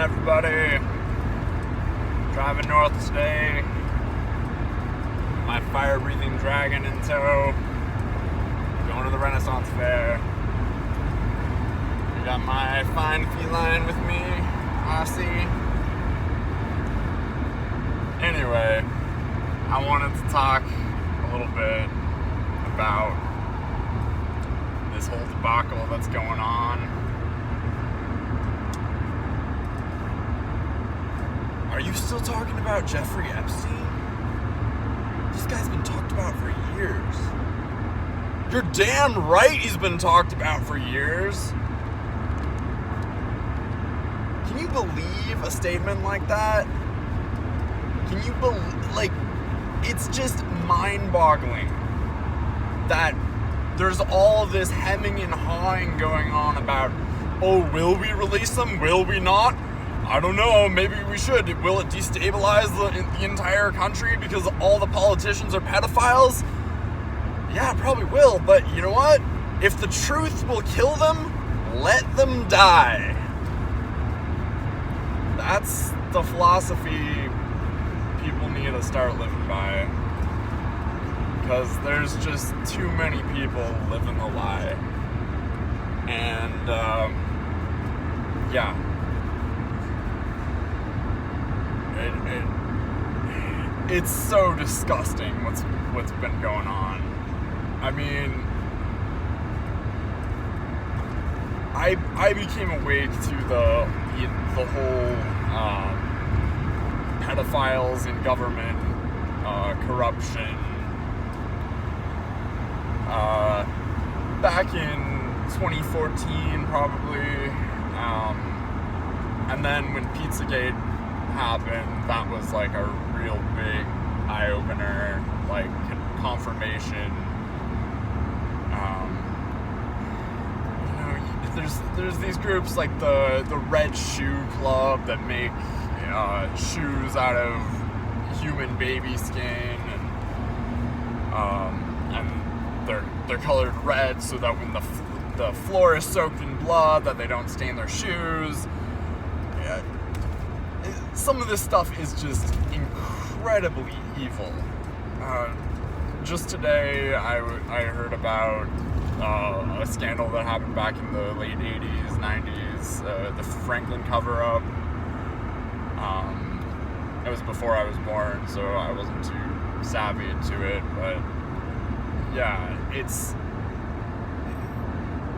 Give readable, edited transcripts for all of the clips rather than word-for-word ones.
going, everybody? Driving north today. My fire-breathing dragon in tow. Going to the Renaissance Fair. I got my fine feline with me, Aussie. Anyway, I wanted to talk a little bit about this whole debacle that's going on. Are you still talking about Jeffrey Epstein? This guy's been talked about for years. You're damn right he's been talked about for years. Can you believe a statement like that? Can you believe, like, it's just mind-boggling that there's all this hemming and hawing going on about, oh, will we release them? Will we not? I don't know, maybe we should. Will it destabilize the entire country because all the politicians are pedophiles? Yeah, it probably will, but you know what? If the truth will kill them, let them die. That's the philosophy people need to start living by. Because there's just too many people living the lie. And, yeah. It's so disgusting what's been going on. I mean, I became awake to the whole pedophiles in government, corruption, back in 2014 probably, and then when Pizzagate happened, that was like a real big eye-opener, like confirmation. There's these groups like the Red Shoe Club that make shoes out of human baby skin, and they're colored red so that when the floor is soaked in blood, that they don't stain their shoes. Yeah. Some of this stuff is just incredibly evil. Just today, I heard about a scandal that happened back in the late 80s, 90s, the Franklin cover-up. It was before I was born, so I wasn't too savvy to it, but yeah, it's...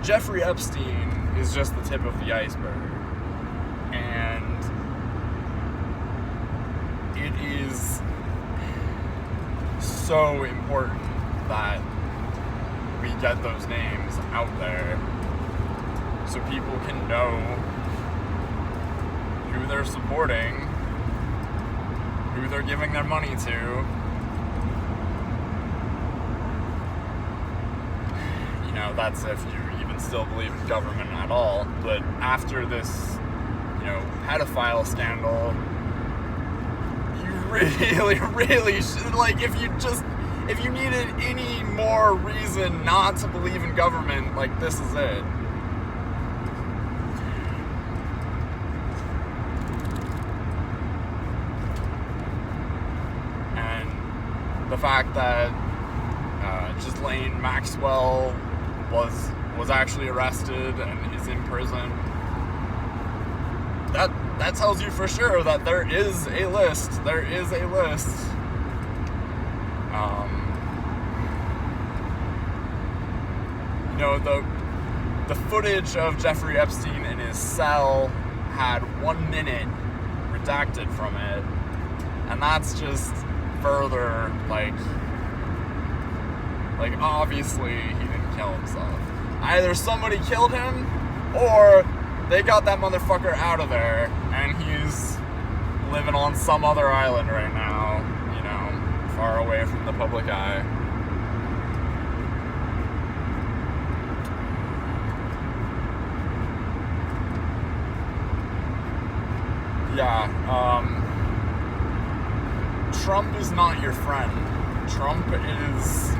Jeffrey Epstein is just the tip of the iceberg. And it is so important that we get those names out there so people can know who they're supporting, who they're giving their money to. You know, that's if you even still believe in government at all. But after this, pedophile scandal, really should, like, if you needed any more reason not to believe in government, like, this is it. And the fact that Ghislaine Maxwell was actually arrested and is in prison, that tells you for sure that there is a list. There is a list. The footage of Jeffrey Epstein in his cell had 1 minute redacted from it, and that's just further, like obviously he didn't kill himself. Either somebody killed him, or they got that motherfucker out of there, and he's living on some other island right now, far away from the public eye. Yeah, Trump is not your friend. Trump is...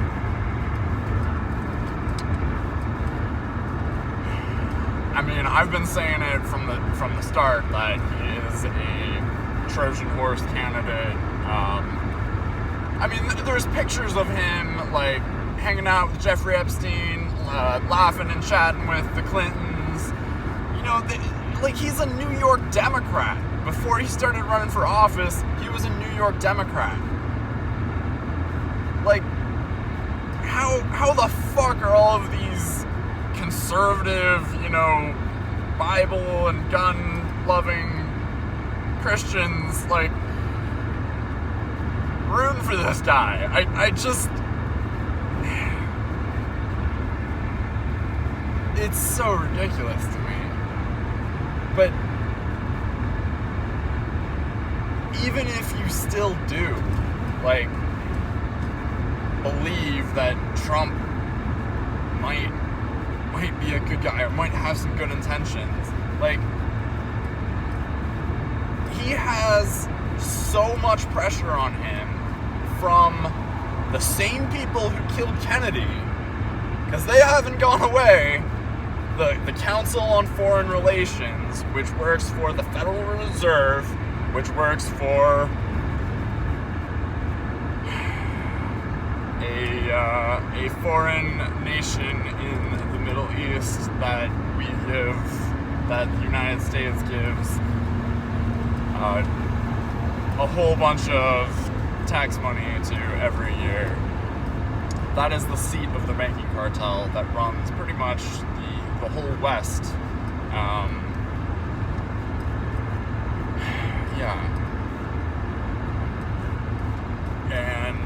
I mean, I've been saying it from the start that he is a Trojan horse candidate. I mean, there's pictures of him like hanging out with Jeffrey Epstein, laughing and chatting with the Clintons. You know, like he's a New York Democrat. Before he started running for office, he was a New York Democrat. Like, how the fuck are all of these conservative, you know, Bible and gun-loving Christians, like, rooting for this guy? I just... It's so ridiculous to me. But even if you still do, like, believe that Trump might be a good guy or might have some good intentions, like, he has so much pressure on him from the same people who killed Kennedy, because they haven't gone away. The Council on Foreign Relations, which works for the Federal Reserve, which works for a foreign nation in the Middle East that the United States gives a whole bunch of tax money to every year. That is the seat of the banking cartel that runs pretty much the whole West. Yeah. And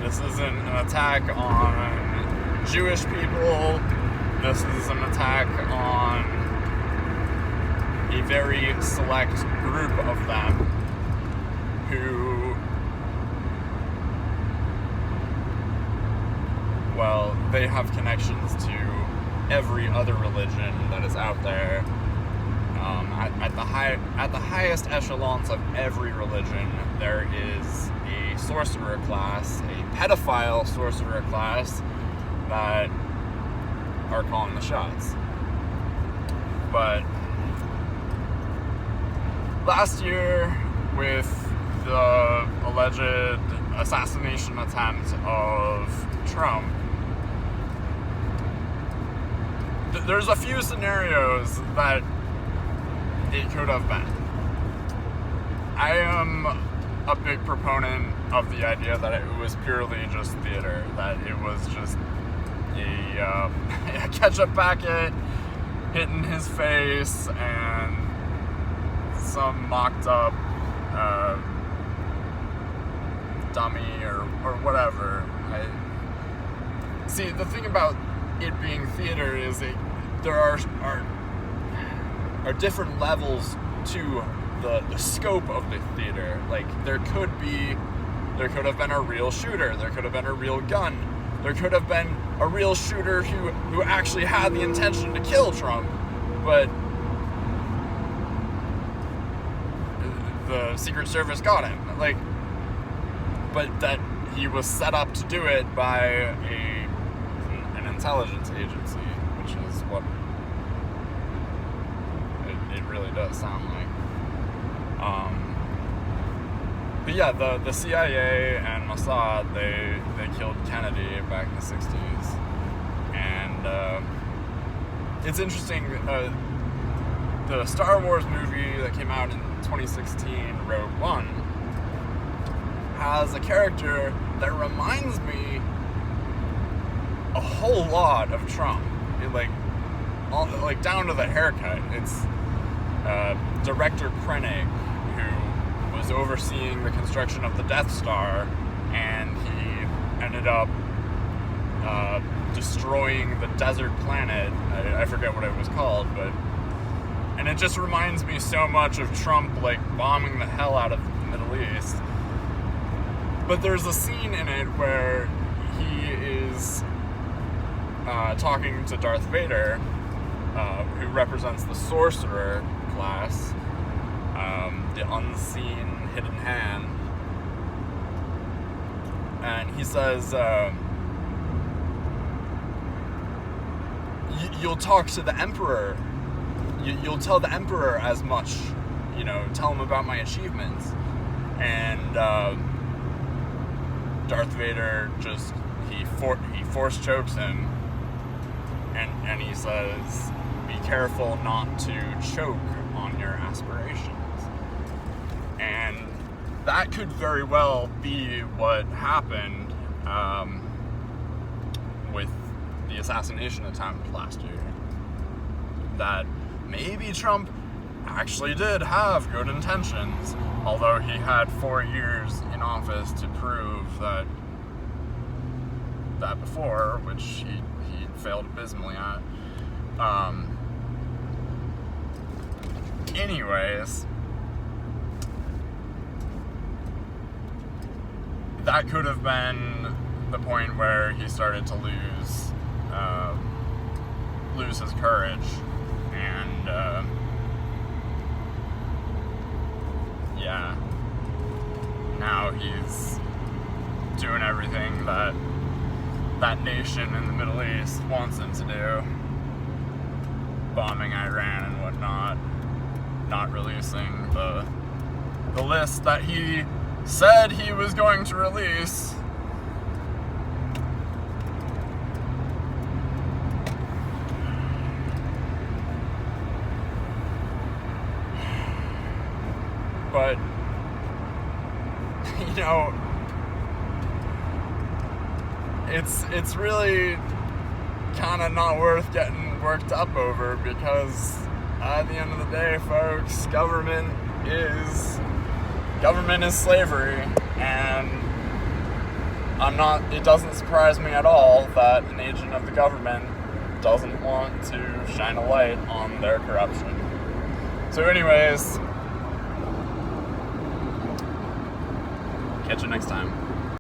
this isn't an attack on Jewish people. This is an attack on a very select group of them who, well, they have connections to every other religion that is out there. At the highest echelons of every religion, there is a sorcerer class, a pedophile sorcerer class that are calling the shots. But last year, with the alleged assassination attempt of Trump, there's a few scenarios that it could have been. I am a big proponent of the idea that it was purely just theater, that it was just a ketchup packet hitting his face and some mocked up dummy or whatever. See, the thing about it being theater is there are different levels to the scope of the theater. Like, there could have been a real shooter, there could have been a real gun, there could have been a real shooter who actually had the intention to kill Trump, but the Secret Service got him. Like, but that he was set up to do it by an intelligence agency, which is what it really does sound like. But yeah, the CIA and Mossad, they killed Kennedy back in the 60s. And it's interesting, the Star Wars movie that came out in 2016, Rogue One, has a character that reminds me a whole lot of Trump. Like down to the haircut. It's Director Krennic, who was overseeing the construction of the Death Star, and he ended up destroying the desert planet. I forget what it was called, and it just reminds me so much of Trump, like, bombing the hell out of the Middle East. But there's a scene in it where he is talking to Darth Vader, who represents the sorcerer class, the unseen hidden hand, and he says, you'll talk to the Emperor. You'll tell the Emperor as much, tell him about my achievements. And Darth Vader just, he force chokes him, and he says, be careful not to choke on your aspirations. And that could very well be what happened with the assassination attempt last year. That maybe Trump actually did have good intentions, although he had 4 years in office to prove that before, which he failed abysmally at. Anyways, that could have been the point where he started to lose his courage, and now he's doing everything that nation in the Middle East wants him to do, bombing Iran and whatnot, not releasing the list that he said he was going to release. But, it's really kind of not worth getting worked up over, because at the end of the day, folks, government is slavery, and it doesn't surprise me at all that an agent of the government doesn't want to shine a light on their corruption. So anyways, catch you next time.